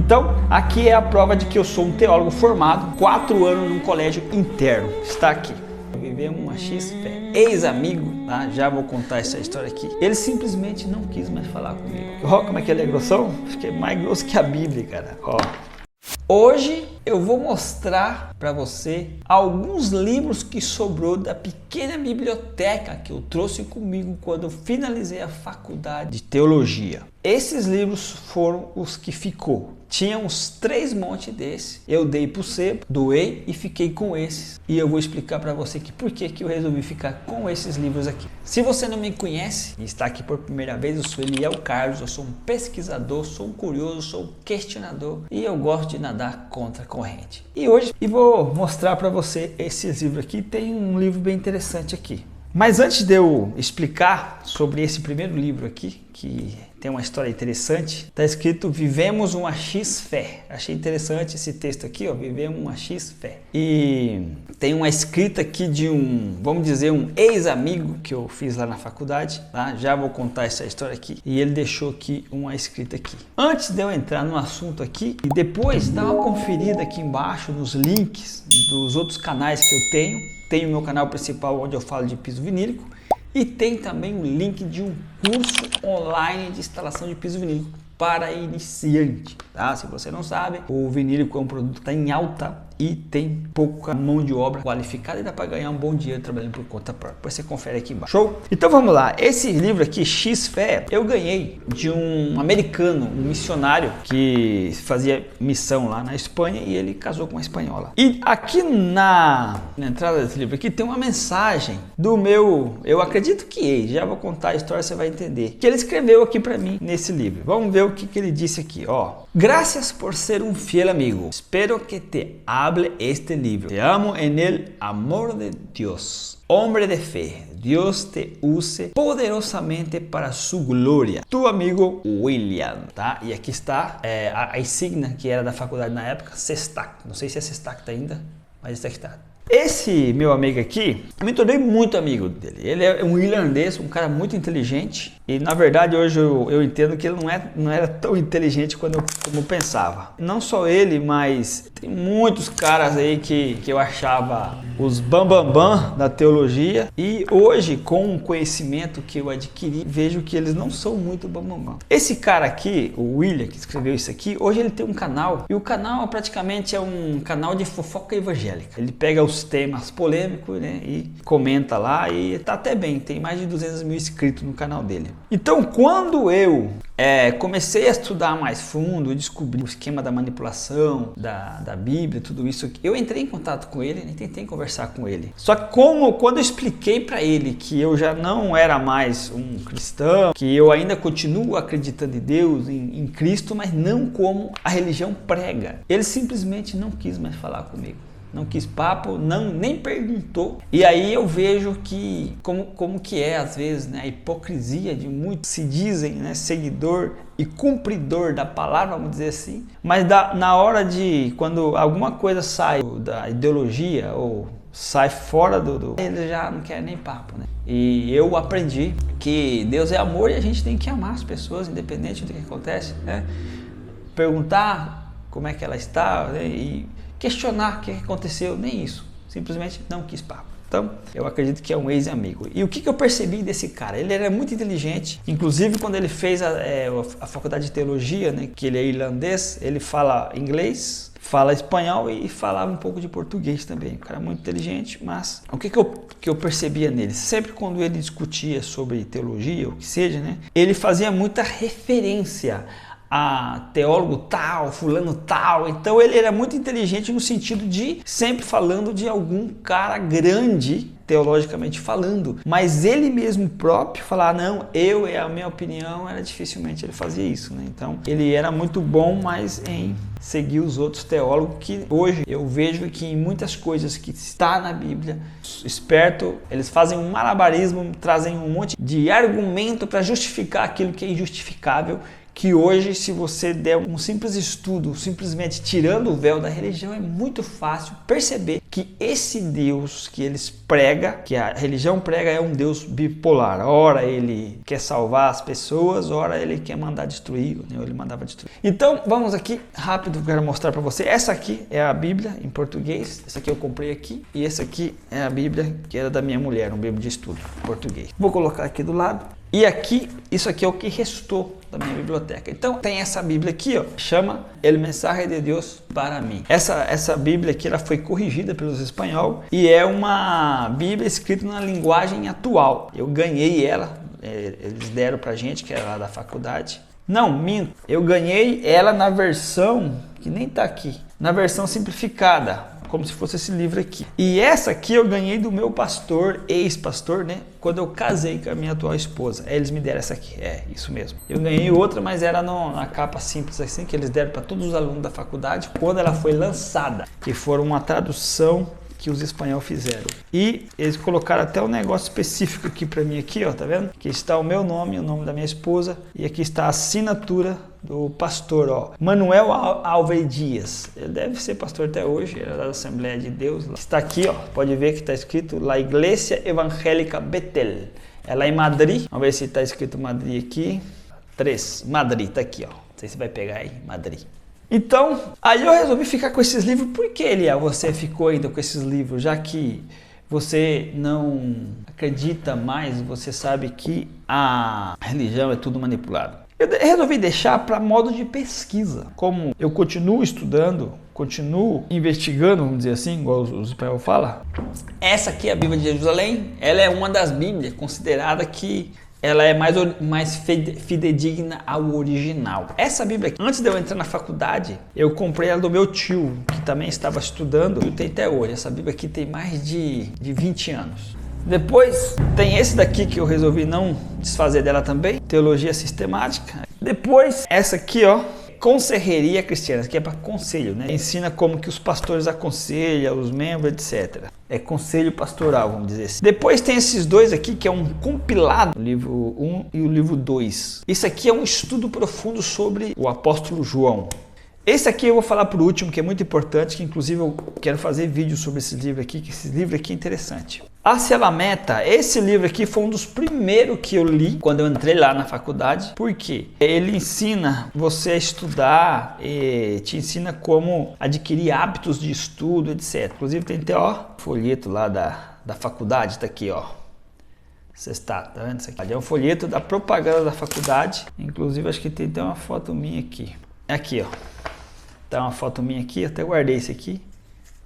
Então, aqui é a prova de que eu sou um teólogo formado, 4 anos num colégio interno. Está aqui. Vivemos uma X-Fé. Ex-amigo, tá? Já vou contar essa história aqui. Ele simplesmente não quis mais falar comigo. Ó, como é que ele é grossão? Acho que é mais grosso que a Bíblia, cara. Ó. Hoje eu vou mostrar para você alguns livros que sobrou da pequena biblioteca que eu trouxe comigo quando eu finalizei a faculdade de teologia. Esses livros foram os que ficou. Tinha uns 3 montes desses. Eu dei pro sebo, doei e fiquei com esses. E eu vou explicar para você que por que eu resolvi ficar com esses livros aqui. Se você não me conhece e está aqui por primeira vez, eu sou Eliel Carlos, eu sou um pesquisador, sou um curioso, sou um questionador e eu gosto de nadar contra a corrente. E hoje eu vou mostrar para você esses livros aqui. Tem um livro bem interessante aqui. Mas antes de eu explicar sobre esse primeiro livro aqui, que tem uma história interessante, está escrito Vivemos uma X-Fé. Achei interessante esse texto aqui, ó, Vivemos uma X-Fé. E tem uma escrita aqui de vamos dizer, um ex-amigo que eu fiz lá na faculdade, tá? Já vou contar essa história aqui. E ele deixou aqui uma escrita aqui. Antes de eu entrar no assunto aqui, e depois dá uma conferida aqui embaixo nos links dos outros canais que eu tenho. Tem o meu canal principal onde eu falo de piso vinílico e tem também um link de um curso online de instalação de piso vinílico para iniciante, tá? Se você não sabe, o vinílico é um produto que está em alta e tem pouca mão de obra qualificada e dá para ganhar um bom dinheiro trabalhando por conta própria. Depois você confere aqui embaixo. Show? Então vamos lá. Esse livro aqui, X-Fé, eu ganhei de um americano, um missionário que fazia missão lá na Espanha e ele casou com uma espanhola. E aqui na entrada desse livro aqui tem uma mensagem do meu, eu acredito que já vou contar a história, você vai entender, que ele escreveu aqui para mim nesse livro. Vamos ver o que ele disse aqui, ó. Gracias por ser un fiel amigo. Espero que te hable este libro. Te amo en el amor de Dios. Hombre de fe, Dios te use poderosamente para su gloria. Tu amigo William, tá? E aqui está a insígnia que era da faculdade na época, Sestac. Não sei se é Sestac ainda, mas está aqui tá. Esse meu amigo aqui, eu me tornei muito amigo dele. Ele é um irlandês, um cara muito inteligente. E na verdade hoje eu entendo que ele não era tão inteligente como eu pensava. Não só ele, mas tem muitos caras aí que eu achava os bambambam da teologia. E hoje, com o conhecimento que eu adquiri, vejo que eles não são muito bambambam. Esse cara aqui, o William, que escreveu isso aqui, hoje ele tem um canal. E o canal praticamente é um canal de fofoca evangélica. Ele pega os temas polêmicos, né, e comenta lá e tá até bem, tem mais de 200 mil inscritos no canal dele. Então quando eu comecei a estudar mais fundo, descobri o esquema da manipulação, da Bíblia, tudo isso aqui, eu entrei em contato com ele e tentei conversar com ele. Só que quando eu expliquei para ele que eu já não era mais um cristão, que eu ainda continuo acreditando em Deus, em Cristo, mas não como a religião prega, ele simplesmente não quis mais falar comigo. Não quis papo, nem perguntou. E aí eu vejo que como que é às vezes, né, a hipocrisia de muitos se dizem, né, seguidor e cumpridor da palavra, vamos dizer assim, mas na hora de quando alguma coisa sai da ideologia ou sai fora ele já não quer nem papo, né? E eu aprendi que Deus é amor e a gente tem que amar as pessoas independente do que acontece, né? Perguntar como é que ela está, né? E questionar o que aconteceu, nem isso, simplesmente não quis papo. Então, eu acredito que é um ex-amigo. E o que eu percebi desse cara? Ele era muito inteligente, inclusive quando ele fez a faculdade de teologia, né, que ele é irlandês, ele fala inglês, fala espanhol e falava um pouco de português também. Um cara muito inteligente, mas o que eu percebia nele? Sempre quando ele discutia sobre teologia, ou o que seja, né, ele fazia muita referência a teólogo tal, fulano tal. Então ele era muito inteligente no sentido de sempre falando de algum cara grande, teologicamente falando. Mas ele mesmo próprio falar, não, é a minha opinião, era dificilmente ele fazia isso, né? Então ele era muito bom, mas em seguir os outros teólogos, que hoje eu vejo que em muitas coisas que está na Bíblia, esperto, eles fazem um malabarismo, trazem um monte de argumento para justificar aquilo que é injustificável, que hoje, se você der um simples estudo, simplesmente tirando o véu da religião, é muito fácil perceber que esse Deus que eles pregam, que a religião prega, é um Deus bipolar. Ora ele quer salvar as pessoas, ora ele quer mandar destruir, né? Ele mandava destruir. Então vamos aqui, rápido, quero mostrar para você. Essa aqui é a Bíblia em português, essa aqui eu comprei aqui, e essa aqui é a Bíblia que era da minha mulher, um Bíblia de estudo em português. Vou colocar aqui do lado. E aqui, isso aqui é o que restou da minha biblioteca. Então tem essa Bíblia aqui, ó, chama El Mensaje de Deus para mim. Essa Bíblia aqui, ela foi corrigida pelos espanhóis e é uma Bíblia escrita na linguagem atual. Eu ganhei ela, eles deram pra gente, que era lá da faculdade. Não, minto, eu ganhei ela na versão, que nem tá aqui, na versão simplificada, como se fosse esse livro aqui. E essa aqui eu ganhei do meu pastor, ex-pastor, né? Quando eu casei com a minha atual esposa. Eles me deram essa aqui, isso mesmo. Eu ganhei outra, mas era na capa simples assim, que eles deram para todos os alunos da faculdade, quando ela foi lançada, que foi uma tradução que os espanhóis fizeram. E eles colocaram até um negócio específico aqui para mim aqui, ó, tá vendo? Aqui está o meu nome, o nome da minha esposa, e aqui está a assinatura do pastor, ó, Manuel Alves Dias. Ele deve ser pastor até hoje, era da Assembleia de Deus. Está aqui, ó, pode ver que está escrito La Iglesia Evangélica Betel. É lá em Madrid. Vamos ver se está escrito Madrid aqui. 3, Madrid, tá aqui, ó. Não sei se vai pegar aí, Madrid. Então, aí eu resolvi ficar com esses livros. Por que, Eliel, você ficou ainda com esses livros? Já que você não acredita mais, você sabe que a religião é tudo manipulado. Eu resolvi deixar para modo de pesquisa. Como eu continuo estudando, continuo investigando, vamos dizer assim, igual os espanhóis falam. Essa aqui é a Bíblia de Jerusalém. Ela é uma das Bíblias considerada que ela é mais fidedigna ao original. Essa Bíblia aqui, antes de eu entrar na faculdade, eu comprei ela do meu tio, que também estava estudando, e tem até hoje. Essa Bíblia aqui tem mais de 20 anos. Depois tem esse daqui que eu resolvi não desfazer dela também, Teologia Sistemática. Depois essa aqui, ó, Conselheria Cristiana, que é para conselho, né? Ensina como que os pastores aconselham, os membros, etc. É conselho pastoral, vamos dizer assim. Depois tem esses dois aqui, que é um compilado, o livro 1 e o livro 2. Isso aqui é um estudo profundo sobre o apóstolo João. Esse aqui eu vou falar por último, que é muito importante, que inclusive eu quero fazer vídeo sobre esse livro aqui, que esse livro aqui é interessante. Hacia la Meta, esse livro aqui foi um dos primeiros que eu li quando eu entrei lá na faculdade. Por quê? Ele ensina você a estudar, te ensina como adquirir hábitos de estudo, etc. Inclusive tem até, ó, folheto lá da faculdade, tá aqui, ó. Você está, tá vendo isso aqui? É um folheto da propaganda da faculdade. Inclusive acho que tem até uma foto minha aqui. Aqui, ó. Tá uma foto minha aqui, até guardei esse aqui.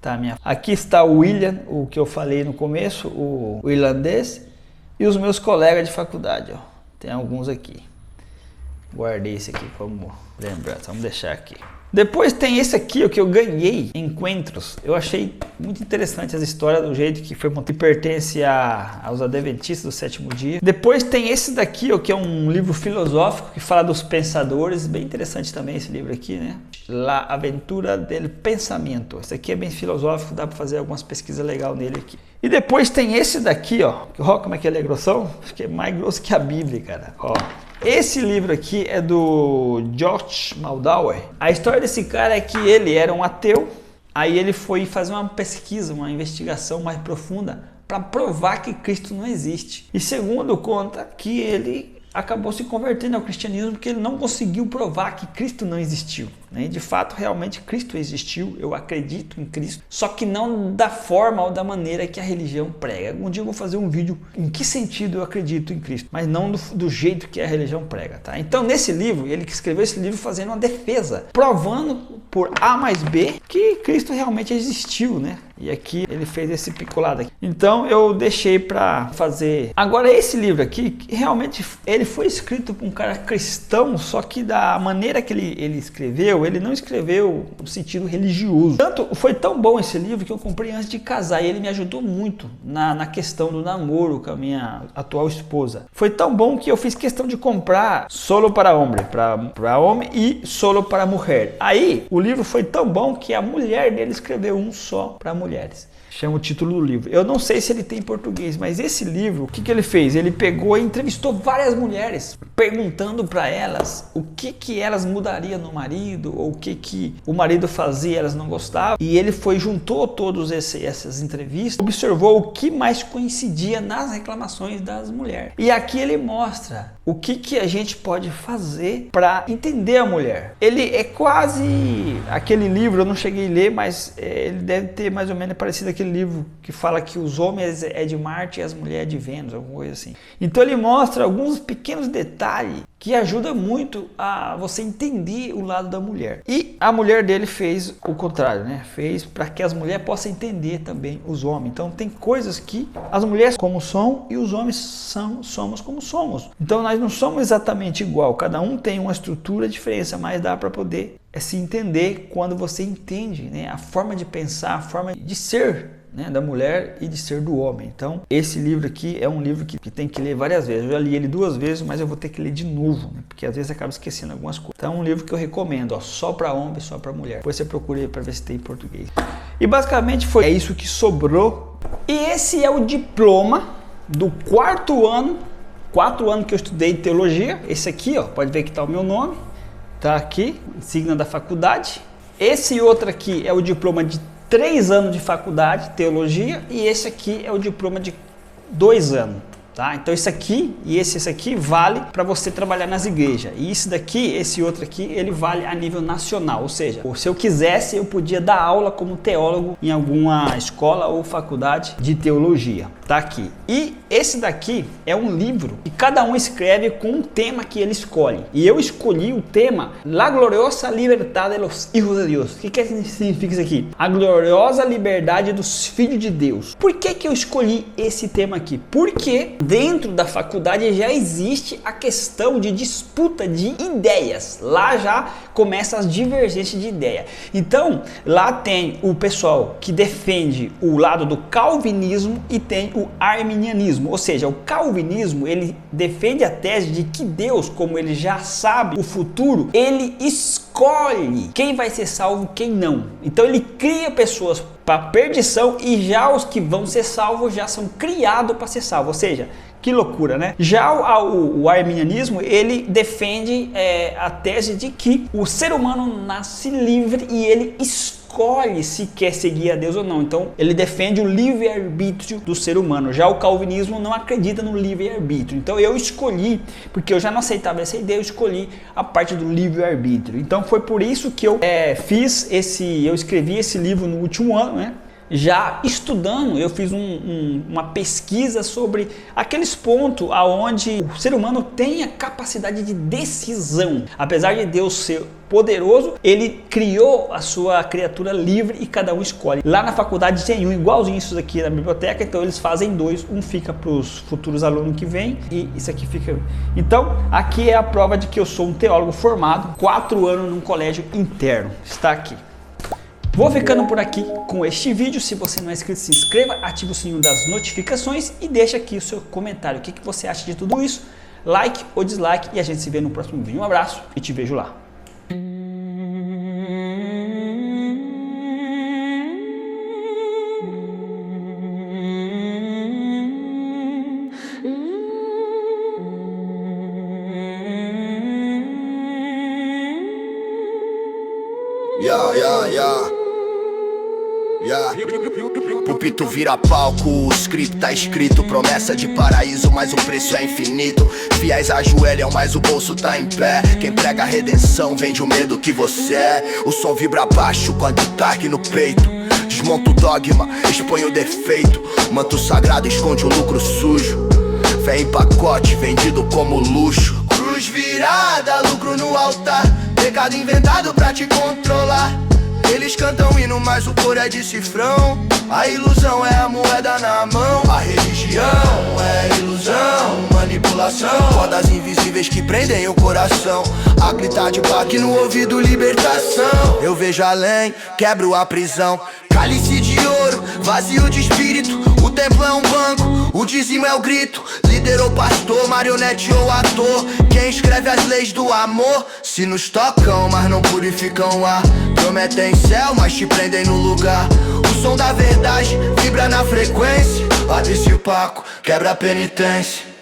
Tá, aqui está o William, o que eu falei no começo, o irlandês, e os meus colegas de faculdade, ó. Tem alguns aqui. Guardei esse aqui como lembrança, vamos deixar aqui. Depois tem esse aqui, o que eu ganhei, Encontros. Eu achei muito interessante as histórias do jeito que foi montado, que pertence aos adventistas do sétimo dia. Depois tem esse daqui, o que é um livro filosófico que fala dos pensadores, bem interessante também esse livro aqui, né? La Aventura del Pensamento. Esse aqui é bem filosófico, dá para fazer algumas pesquisas legais nele aqui. E depois tem esse daqui, ó como é que ele é grossão? Acho que é mais grosso que a Bíblia, cara, ó. Esse livro aqui é do George Maldauer. A história desse cara é que ele era um ateu, aí ele foi fazer uma pesquisa, uma investigação mais profunda para provar que Cristo não existe. E segundo conta que ele acabou se convertendo ao cristianismo porque ele não conseguiu provar que Cristo não existiu, né? De fato, realmente Cristo existiu, eu acredito em Cristo, só que não da forma ou da maneira que a religião prega. Algum dia eu vou fazer um vídeo em que sentido eu acredito em Cristo, mas não do jeito que a religião prega, tá? Então nesse livro, ele escreveu esse livro fazendo uma defesa, provando por A mais B que Cristo realmente existiu, né? E aqui ele fez esse picolado aqui. Então eu deixei para fazer. Agora esse livro aqui, realmente ele foi escrito por um cara cristão, só que da maneira que ele escreveu, ele não escreveu no sentido religioso. Tanto foi tão bom esse livro que eu comprei antes de casar e ele me ajudou muito na questão do namoro com a minha atual esposa. Foi tão bom que eu fiz questão de comprar solo para homem, para homem e solo para mulher. Aí o livro foi tão bom que a mulher dele escreveu um só para mulheres. Chama o título do livro. Eu não sei se ele tem em português, mas esse livro, o que ele fez? Ele pegou e entrevistou várias mulheres, perguntando para elas o que elas mudariam no marido, ou o que o marido fazia e elas não gostavam. E ele juntou todas essas entrevistas, observou o que mais coincidia nas reclamações das mulheres. E aqui ele mostra o que a gente pode fazer para entender a mulher. Ele é quase aquele livro, eu não cheguei a ler, mas ele deve ter mais ou menos parecido aquele livro que fala que os homens é de Marte e as mulheres de Vênus, alguma coisa assim. Então ele mostra alguns pequenos detalhes que ajudam muito a você entender o lado da mulher. E a mulher dele fez o contrário, né? Fez para que as mulheres possam entender também os homens. Então tem coisas que as mulheres como são e os homens somos como somos. Então nós não somos exatamente igual, cada um tem uma estrutura diferente, mas dá para poder se entender quando você entende, né, a forma de pensar, a forma de ser, né, da mulher e de ser do homem. Então esse livro aqui é um livro que tem que ler várias vezes. Eu já li ele 2 vezes, mas eu vou ter que ler de novo, né, porque às vezes acaba esquecendo algumas coisas. Então é um livro que eu recomendo, ó, só para homem, só para mulher. Depois você procura aí para ver se tem em português. E basicamente é isso que sobrou. E esse é o diploma do 4º ano. 4 anos que eu estudei teologia. Esse aqui, ó, pode ver que está o meu nome. Tá aqui, insígnia da faculdade. Esse outro aqui é o diploma de 3 anos de faculdade, teologia. E esse aqui é o diploma de 2 anos. Tá? Então esse aqui e esse aqui vale para você trabalhar nas igrejas. E esse daqui, esse outro aqui, ele vale a nível nacional. Ou seja, se eu quisesse, eu podia dar aula como teólogo em alguma escola ou faculdade de teologia. Tá aqui. E esse daqui é um livro que cada um escreve com um tema que ele escolhe. E eu escolhi o tema La gloriosa libertad de los hijos de Dios. O que significa isso aqui? A gloriosa liberdade dos filhos de Deus. Por que eu escolhi esse tema aqui? Porque dentro da faculdade já existe a questão de disputa de ideias. Lá já começa as divergências de ideia. Então, lá tem o pessoal que defende o lado do calvinismo e tem o arminianismo. Ou seja, o calvinismo, ele defende a tese de que Deus, como ele já sabe o futuro, ele escolhe quem vai ser salvo, quem não. Então ele cria pessoas para perdição e já os que vão ser salvos já são criados para ser salvos. Ou seja, que loucura, né? Já o arminianismo, ele defende a tese de que o ser humano nasce livre e ele escolhe se quer seguir a Deus ou não. Então ele defende o livre-arbítrio do ser humano. Já o calvinismo não acredita no livre-arbítrio. Então eu escolhi, porque eu já não aceitava essa ideia, eu escolhi a parte do livre-arbítrio. Então foi por isso que eu eu escrevi esse livro no último ano, né? Já estudando, eu fiz uma pesquisa sobre aqueles pontos aonde o ser humano tem a capacidade de decisão. Apesar de Deus ser poderoso, ele criou a sua criatura livre e cada um escolhe. Lá na faculdade tem um igualzinho isso aqui na biblioteca, então eles fazem 2, um fica para os futuros alunos que vêm e isso aqui fica. Então aqui é a prova de que eu sou um teólogo formado, 4 anos num colégio interno. Está aqui. Vou ficando por aqui com este vídeo. Se você não é inscrito, se inscreva, ative o sininho das notificações e deixa aqui o seu comentário. O que você acha de tudo isso? Like ou dislike e a gente se vê no próximo vídeo. Um abraço e te vejo lá. Púlpito vira palco, o script tá escrito. Promessa de paraíso, mas o preço é infinito. Fiéis ajoelham, mas o bolso tá em pé. Quem prega a redenção vende o medo que você é. O som vibra baixo quando tá aqui no peito. Desmonta o dogma, expõe o defeito. Manto sagrado esconde o lucro sujo. Vem em pacote, vendido como luxo. Cruz virada, lucro no altar. Pecado inventado pra te controlar. Eles cantam hino, mas o coro é de cifrão. A ilusão é a moeda na mão. A religião é ilusão, manipulação. Cordas invisíveis que prendem o coração. A gritar de baque no ouvido, libertação. Eu vejo além, quebro a prisão. Cálice de ouro, vazio de espírito. O templo é um banco, o dízimo é o grito. Líder ou pastor, marionete ou ator. Quem escreve as leis do amor? Se nos tocam, mas não purificam o ar. Prometem céu, mas te prendem no lugar. O som da verdade vibra na frequência. Abre-se o Paco, quebra a penitência.